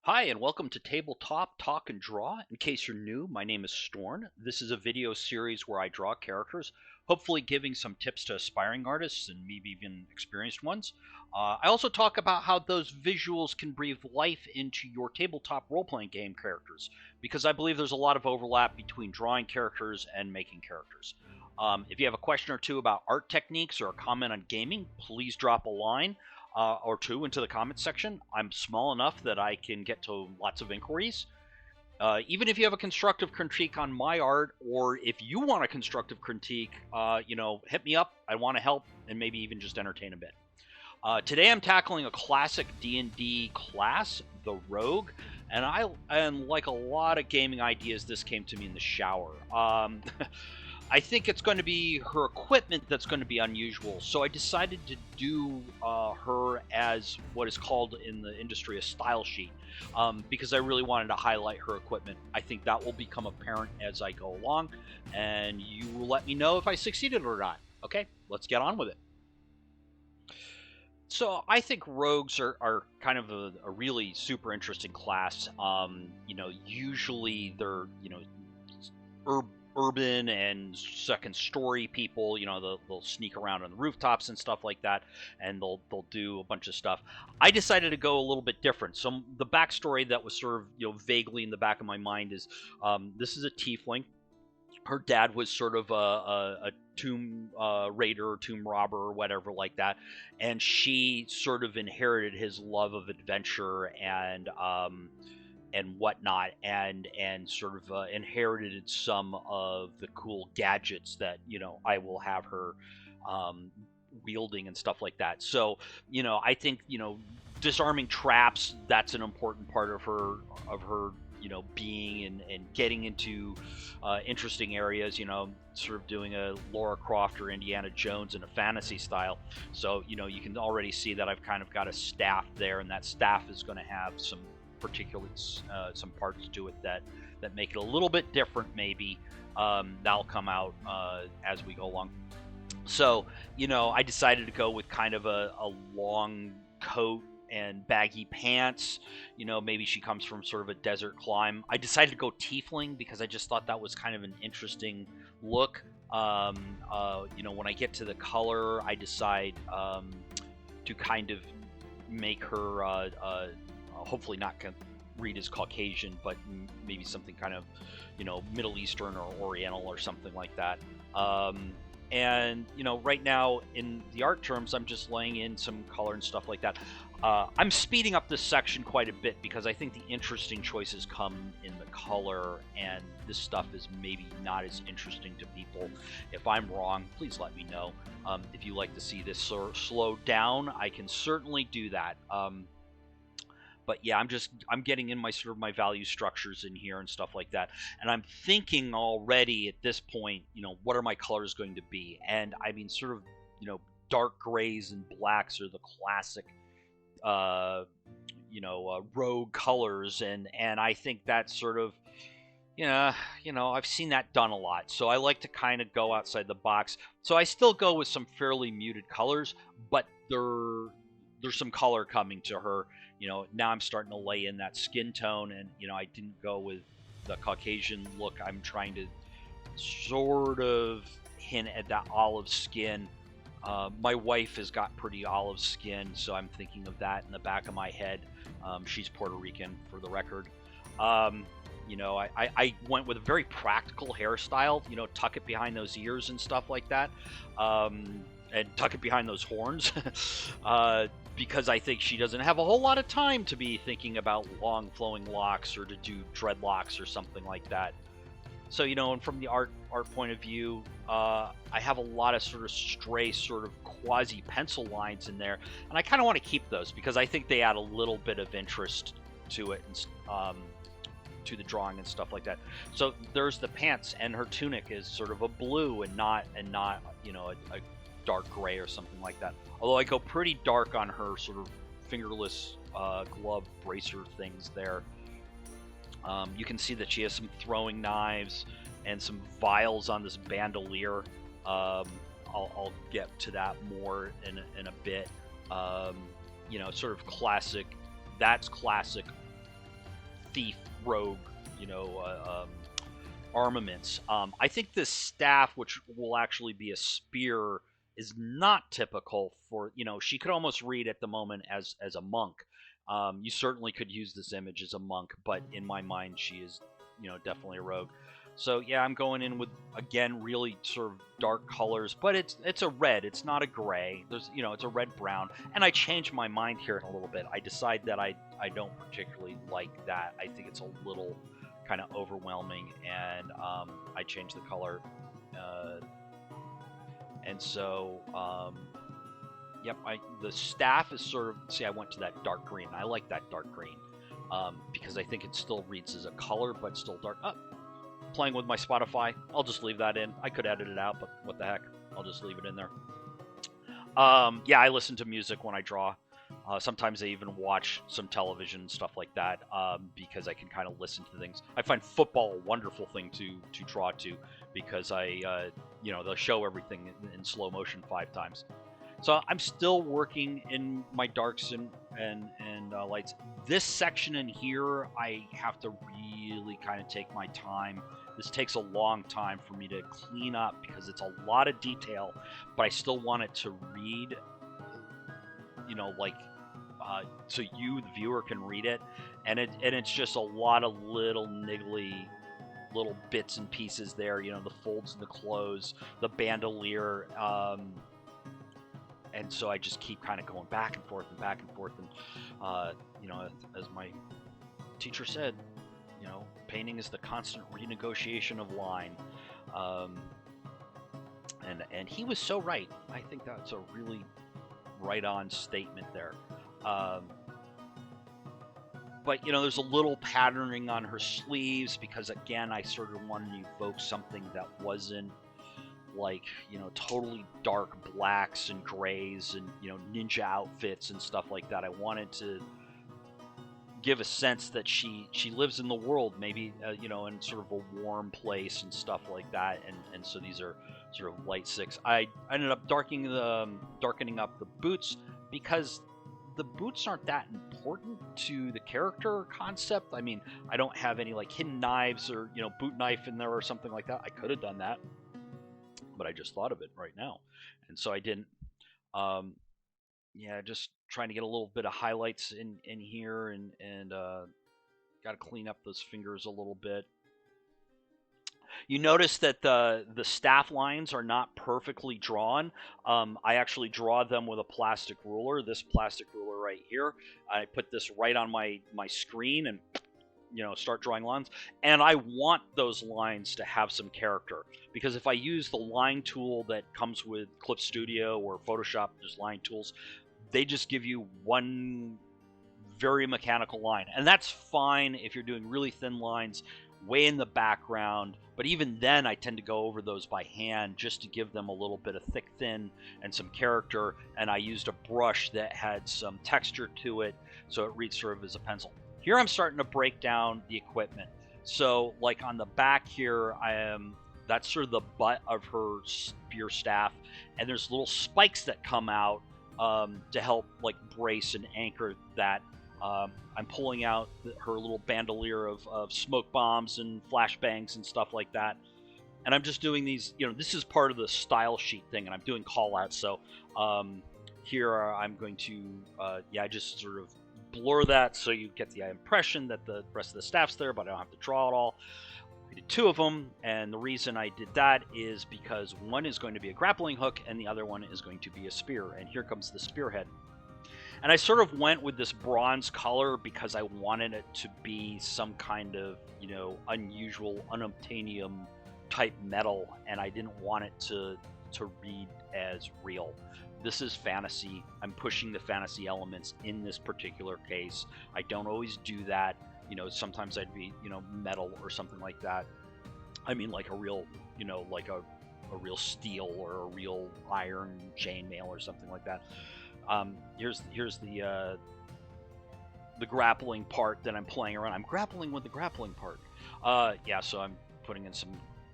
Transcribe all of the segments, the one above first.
Hi, and welcome to Tabletop Talk and Draw. In case you're new, my name is Storn. This is a video series where I draw characters, hopefully giving some tips to aspiring artists and maybe even experienced ones. I also talk about how those visuals can breathe life into your tabletop role playing game characters, because I believe there's a lot of overlap between drawing characters and making characters. If you have a question or two about art techniques or a comment on gaming, please drop a line or two into the comments section. I'm small enough that I can get to lots of inquiries. Even if you have a constructive critique on my art, or if you want a constructive critique, hit me up. I want to help and maybe even just entertain a bit. Today I'm tackling a classic D&D class, the Rogue, and like a lot of gaming ideas, this came to me in the shower. I think it's going to be her equipment that's going to be unusual. So I decided to do her as what is called in the industry a style sheet, because I really wanted to highlight her equipment. I think that will become apparent as I go along, and you will let me know if I succeeded or not. Okay, let's get on with it. So I think rogues are kind of a really super interesting class. Usually they're urban and second story people. They'll sneak around on the rooftops and stuff like that, and they'll do a bunch of stuff. I decided to go a little bit different. So the backstory that was sort of vaguely in the back of my mind is this is a tiefling. Her dad was sort of a tomb raider, tomb robber, or whatever like that, and she sort of inherited his love of adventure and whatnot, and sort of inherited some of the cool gadgets that I will have her wielding and stuff like that. So I think disarming traps, that's an important part of her being and getting into interesting areas, sort of doing a Laura Croft or Indiana Jones in a fantasy style. So you can already see that I've kind of got a staff there, and that staff is going to have some particular some parts to it that make it a little bit different. Maybe that'll come out as we go along. So I decided to go with kind of a long coat and baggy pants. Maybe she comes from sort of a desert climb. I decided to go tiefling because I just thought that was kind of an interesting look. When I get to the color, I decide to kind of make her hopefully not read as Caucasian, but maybe something kind of Middle Eastern or Oriental or something like that. And right now in the art terms, I'm just laying in some color and stuff like that. I'm speeding up this section quite a bit because I think the interesting choices come in the color, and this stuff is maybe not as interesting to people. If I'm wrong, please let me know. If you like to see this slow down, I can certainly do that. But yeah, I'm getting in my sort of my value structures in here and stuff like that, and I'm thinking already at this point, what are my colors going to be? And I mean, sort of, dark grays and blacks are the classic, rogue colors, and I think that's sort of, I've seen that done a lot, so I like to kind of go outside the box. So I still go with some fairly muted colors, but there's some color coming to her. Now I'm starting to lay in that skin tone, and I didn't go with the Caucasian look. I'm trying to sort of hint at that olive skin. My wife has got pretty olive skin, so I'm thinking of that in the back of my head. She's Puerto Rican, for the record. I went with a very practical hairstyle, tuck it behind those ears and stuff like that. And tuck it behind those horns, because I think she doesn't have a whole lot of time to be thinking about long flowing locks or to do dreadlocks or something like that. So, and from the art point of view, I have a lot of sort of stray sort of quasi pencil lines in there, and I kind of want to keep those because I think they add a little bit of interest to it, and to the drawing and stuff like that. So there's the pants, and her tunic is sort of a blue and not a dark gray or something like that. Although I go pretty dark on her sort of fingerless glove bracer things there. You can see that she has some throwing knives and some vials on this bandolier. I'll get to that more in a bit. Sort of classic. That's classic thief rogue, you know, armaments. I think this staff, which will actually be a spear, is not typical for, you know, she could almost read at the moment as a monk. You certainly could use this image as a monk, but in my mind, she is, you know, definitely a rogue. So yeah, I'm going in with, again, really sort of dark colors, but it's a red. It's not a gray. There's, you know, it's a red brown. And I changed my mind here in a little bit. I decide that I don't particularly like that. I think it's a little kind of overwhelming, and I changed the color. And so, yep, the staff is sort of, see, I went to that dark green. I like that dark green because I think it still reads as a color, but still dark. Playing with my Spotify, I'll just leave that in. I could edit it out, but what the heck? I'll just leave it in there. Yeah, I listen to music when I draw. Sometimes I even watch some television and stuff like that because I can kind of listen to things. I find football a wonderful thing to draw to because you know, they'll show everything in slow motion 5 times. So I'm still working in my darks and lights. This section in here, I have to really kind of take my time. This takes a long time for me to clean up because it's a lot of detail, but I still want it to read, you know, like, so you, the viewer, can read it. And it's just a lot of little niggly little bits and pieces there, you know, the folds in the clothes, the bandolier, and so I just keep kind of going back and forth and back and forth. And, you know, as my teacher said, you know, painting is the constant renegotiation of line. And he was so right. I think that's a really right-on statement there. But, you know, there's a little patterning on her sleeves because, again, I sort of wanted to evoke something that wasn't like, you know, totally dark blacks and grays and, you know, ninja outfits and stuff like that. I wanted to give a sense that she lives in the world, maybe, you know, in sort of a warm place and stuff like that. And so these are sort of light 6. I ended up darkening up the boots because the boots aren't that important to the character concept. I mean, I don't have any like hidden knives or, you know, boot knife in there or something like that. I could have done that, but I just thought of it right now, and so I didn't. Yeah, just trying to get a little bit of highlights in here, and got to clean up those fingers a little bit. You notice that the staff lines are not perfectly drawn. I actually draw them with a plastic ruler. This plastic ruler right here. I put this right on my screen and, you know, start drawing lines. And I want those lines to have some character, because if I use the line tool that comes with Clip Studio or Photoshop, just line tools, they just give you one very mechanical line. And that's fine if you're doing really thin lines way in the background, but even then I tend to go over those by hand just to give them a little bit of thick thin and some character. And I used a brush that had some texture to it, so it reads sort of as a pencil. Here I'm starting to break down the equipment. So like on the back here, that's sort of the butt of her spear staff, and there's little spikes that come out to help like brace and anchor that. I'm pulling out her little bandolier of smoke bombs and flashbangs and stuff like that. And I'm just doing these, you know, this is part of the style sheet thing, and I'm doing call outs. So here I'm going to, yeah, I just sort of blur that so you get the impression that the rest of the staff's there, but I don't have to draw it all. We did 2 of them, and the reason I did that is because one is going to be a grappling hook and the other one is going to be a spear. And here comes the spearhead. And I sort of went with this bronze color because I wanted it to be some kind of, you know, unusual, unobtainium type metal, and I didn't want it to read as real. This is fantasy. I'm pushing the fantasy elements in this particular case. I don't always do that. You know, sometimes I'd be, you know, metal or something like that. I mean, like a real, you know, like a real steel or a real iron chainmail or something like that. Here's the grappling part that I'm playing around. I'm grappling with the grappling part. Yeah, so I'm putting in some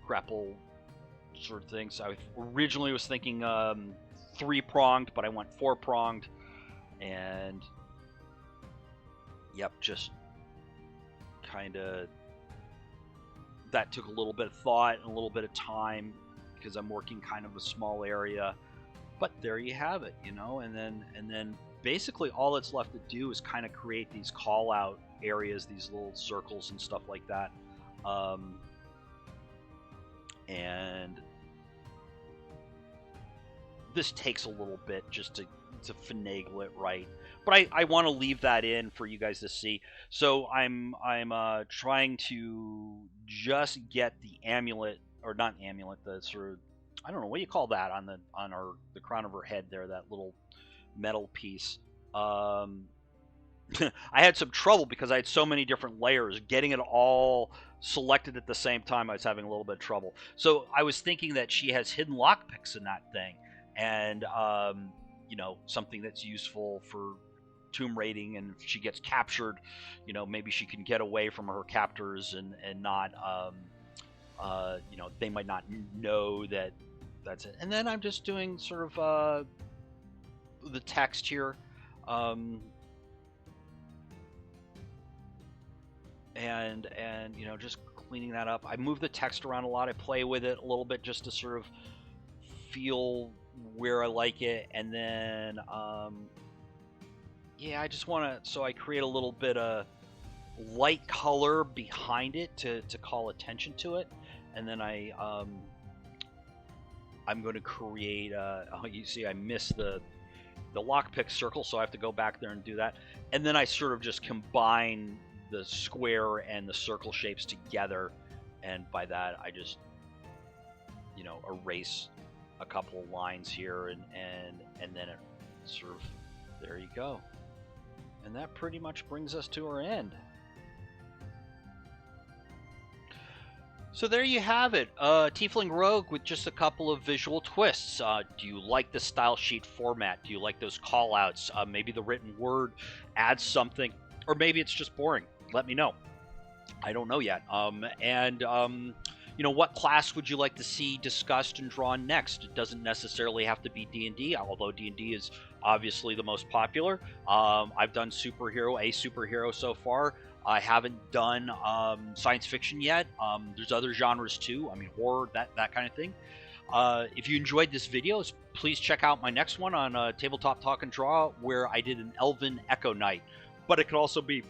grapple sort of things. I originally was thinking 3-pronged, but I went 4-pronged, and yep, just kind of, that took a little bit of thought and a little bit of time because I'm working kind of a small area. But there you have it, and then basically all that's left to do is kind of create these call out areas, these little circles and stuff like that. And this takes a little bit just to finagle it right, but I want to leave that in for you guys to see. So I'm trying to just get the amulet, or not amulet, the sort of, I don't know, what do you call that on the crown of her head there, that little metal piece. I had some trouble because I had so many different layers. Getting it all selected at the same time, I was having a little bit of trouble. So I was thinking that she has hidden lockpicks in that thing, and something that's useful for tomb raiding, and if she gets captured, maybe she can get away from her captors and not, they might not know that that's it. And then I'm just doing sort of the text here, and just cleaning that up. I move the text around a lot. I play with it a little bit just to sort of feel where I like it, and then I just want to, so I create a little bit of light color behind it to call attention to it, and then I'm going to create you see I missed the lockpick circle, so I have to go back there and do that, and then I sort of just combine the square and the circle shapes together, and by that I just erase a couple of lines here, and then it sort of, there you go, and that pretty much brings us to our end. So there you have it, Tiefling Rogue with just a couple of visual twists. Do you like the style sheet format? Do you like those call-outs? Maybe the written word adds something, or maybe it's just boring. Let me know. I don't know yet. What class would you like to see discussed and drawn next? It doesn't necessarily have to be D&D, although D&D is obviously the most popular. I've done a superhero so far. I haven't done science fiction yet. There's other genres too. I mean, horror, that kind of thing. If you enjoyed this video, please check out my next one on Tabletop Talk and Draw, where I did an Elven Echo Knight. But it could also be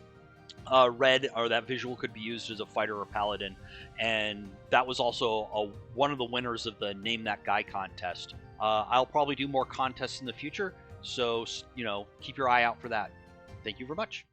red, or that visual could be used as a fighter or paladin, and that was also one of the winners of the Name That Guy contest. I'll probably do more contests in the future, so keep your eye out for that. Thank you very much.